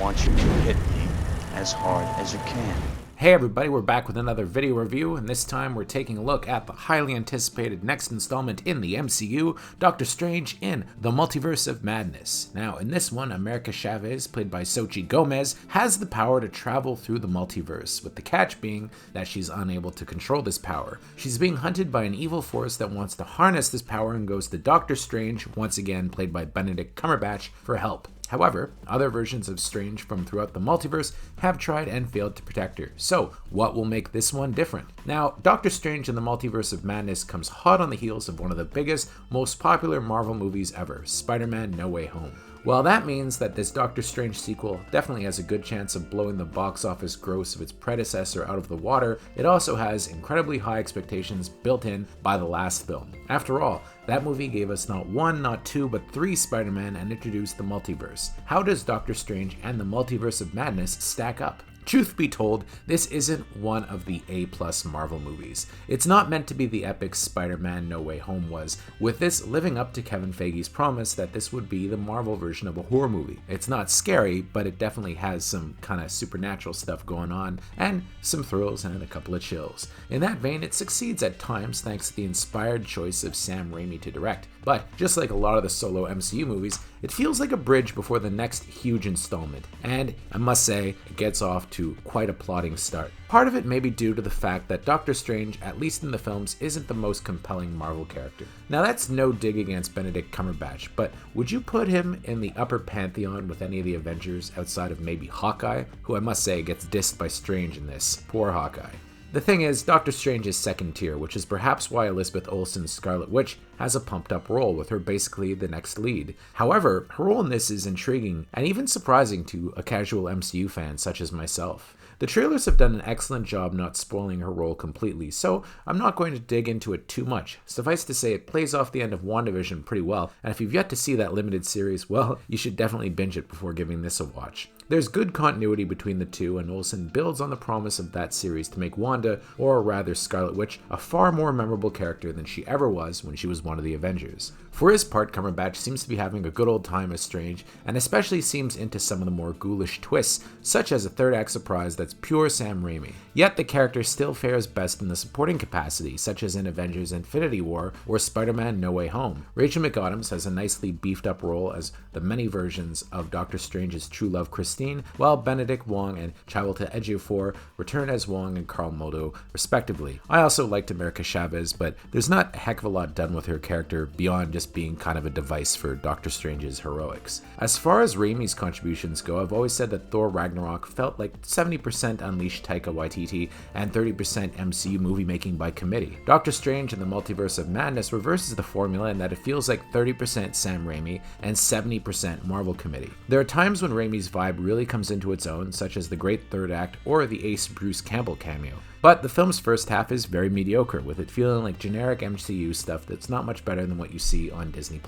want you to hit me as hard as you can. Hey everybody, we're back with another video review, and this time we're taking a look at the highly anticipated next installment in the MCU, Doctor Strange in the Multiverse of Madness. Now, in this one, America Chavez, played by Xochitl Gomez, has the power to travel through the multiverse, with the catch being that she's unable to control this power. She's being hunted by an evil force that wants to harness this power and goes to Doctor Strange, once again played by Benedict Cumberbatch, for help. However, other versions of Strange from throughout the multiverse have tried and failed to protect her. So, what will make this one different? Now, Doctor Strange in the Multiverse of Madness comes hot on the heels of one of the biggest, most popular Marvel movies ever, Spider-Man No Way Home. Well, that means that this Doctor Strange sequel definitely has a good chance of blowing the box office gross of its predecessor out of the water. It also has incredibly high expectations built in by the last film. After all, that movie gave us not one, not two, but three Spider-Man and introduced the multiverse. How does Doctor Strange and the Multiverse of Madness stack up? Truth be told, this isn't one of the A+ Marvel movies. It's not meant to be the epic Spider-Man No Way Home was, with this living up to Kevin Feige's promise that this would be the Marvel version of a horror movie. It's not scary, but it definitely has some kind of supernatural stuff going on, and some thrills and a couple of chills. In that vein, it succeeds at times thanks to the inspired choice of Sam Raimi to direct. But just like a lot of the solo MCU movies, it feels like a bridge before the next huge installment, and I must say, it gets off to quite a plodding start. Part of it may be due to the fact that Doctor Strange, at least in the films, isn't the most compelling Marvel character. Now that's no dig against Benedict Cumberbatch, but would you put him in the upper pantheon with any of the Avengers outside of maybe Hawkeye, who I must say gets dissed by Strange in this? Poor Hawkeye. The thing is, Doctor Strange is second tier, which is perhaps why Elizabeth Olsen's Scarlet Witch has a pumped up role, with her basically the next lead. However, her role in this is intriguing and even surprising to a casual MCU fan such as myself. The trailers have done an excellent job not spoiling her role completely, so I'm not going to dig into it too much. Suffice to say, it plays off the end of WandaVision pretty well, and if you've yet to see that limited series, well, you should definitely binge it before giving this a watch. There's good continuity between the two, and Olsen builds on the promise of that series to make Wanda, or rather Scarlet Witch, a far more memorable character than she ever was when she was one of the Avengers. For his part, Cumberbatch seems to be having a good old time as Strange, and especially seems into some of the more ghoulish twists, such as a third act surprise that's pure Sam Raimi. Yet the character still fares best in the supporting capacity, such as in Avengers Infinity War or Spider-Man No Way Home. Rachel McAdams has a nicely beefed up role as the many versions of Doctor Strange's true love Christine, while Benedict, Wong, and Chiwetel Ejiofor return as Wong and Carl Moldo, respectively. I also liked America Chavez, but there's not a heck of a lot done with her character beyond just being kind of a device for Doctor Strange's heroics. As far as Raimi's contributions go, I've always said that Thor Ragnarok felt like 70% Unleashed Taika Waititi and 30% MCU movie making by committee. Doctor Strange in the Multiverse of Madness reverses the formula in that it feels like 30% Sam Raimi and 70% Marvel committee. There are times when Raimi's vibe really comes into its own, such as the great third act or the ace Bruce Campbell cameo. But the film's first half is very mediocre, with it feeling like generic MCU stuff that's not much better than what you see on Disney+.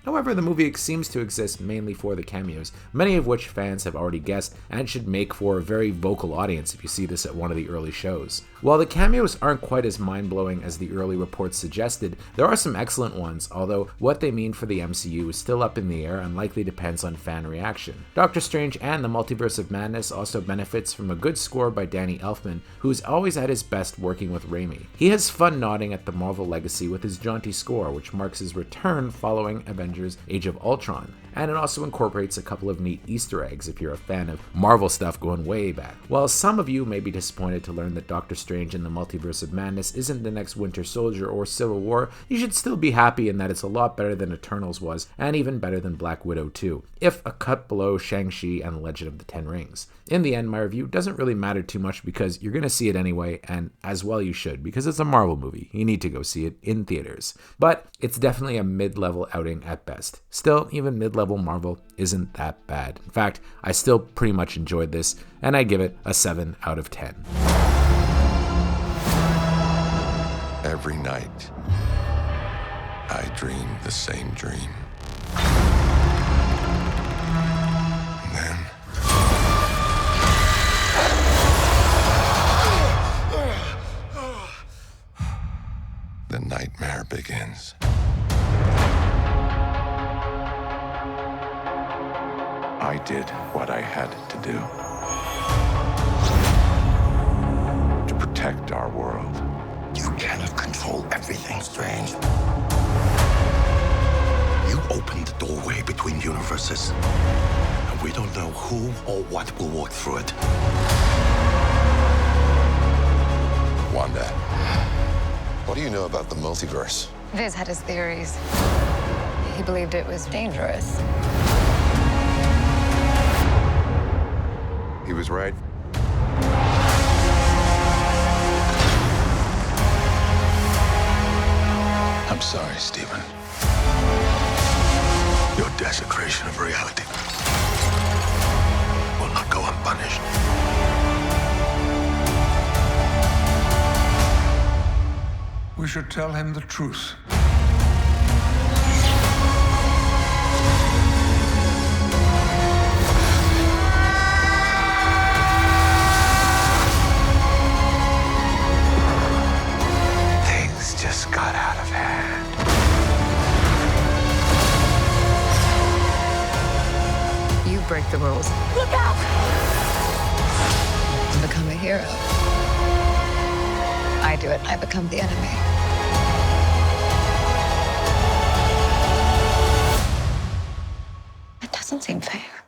However, the movie seems to exist mainly for the cameos, many of which fans have already guessed, and should make for a very vocal audience if you see this at one of the early shows. While the cameos aren't quite as mind-blowing as the early reports suggested, there are some excellent ones, although what they mean for the MCU is still up in the air and likely depends on fan reaction. Doctor Strange and the Multiverse of Madness also benefits from a good score by Danny Elfman, who's always at his best working with Raimi. He has fun nodding at the Marvel legacy with his jaunty score, which marks his return following Avengers Age of Ultron, and it also incorporates a couple of neat Easter eggs if you're a fan of Marvel stuff going way back. While some of you may be disappointed to learn that Doctor Strange in the Multiverse of Madness isn't the next Winter Soldier or Civil War, you should still be happy in that it's a lot better than Eternals was, and even better than Black Widow 2, if a cut below Shang-Chi and the Legend of the Ten Rings. In the end, my review doesn't really matter too much because you're going to see it anyway, and as well you should, because it's a Marvel movie. You need to go see it in theaters. But it's definitely a mid-level outing at best. Still, even mid-level Marvel isn't that bad. In fact, I still pretty much enjoyed this, and I give it a 7 out of 10. Every night, I dream the same dream. And then... the nightmare begins. I did what I had to do. To protect our world. You cannot control everything, Strange. You opened the doorway between universes, and we don't know who or what will walk through it. Wanda, what do you know about the multiverse? Viz had his theories. He believed it was dangerous. He was right. I'm sorry, Stephen. Your desecration of reality will not go unpunished. We should tell him the truth. Things just got out of hand. You break the rules. Look out! And become a hero. I do it, I become the enemy. It doesn't seem fair.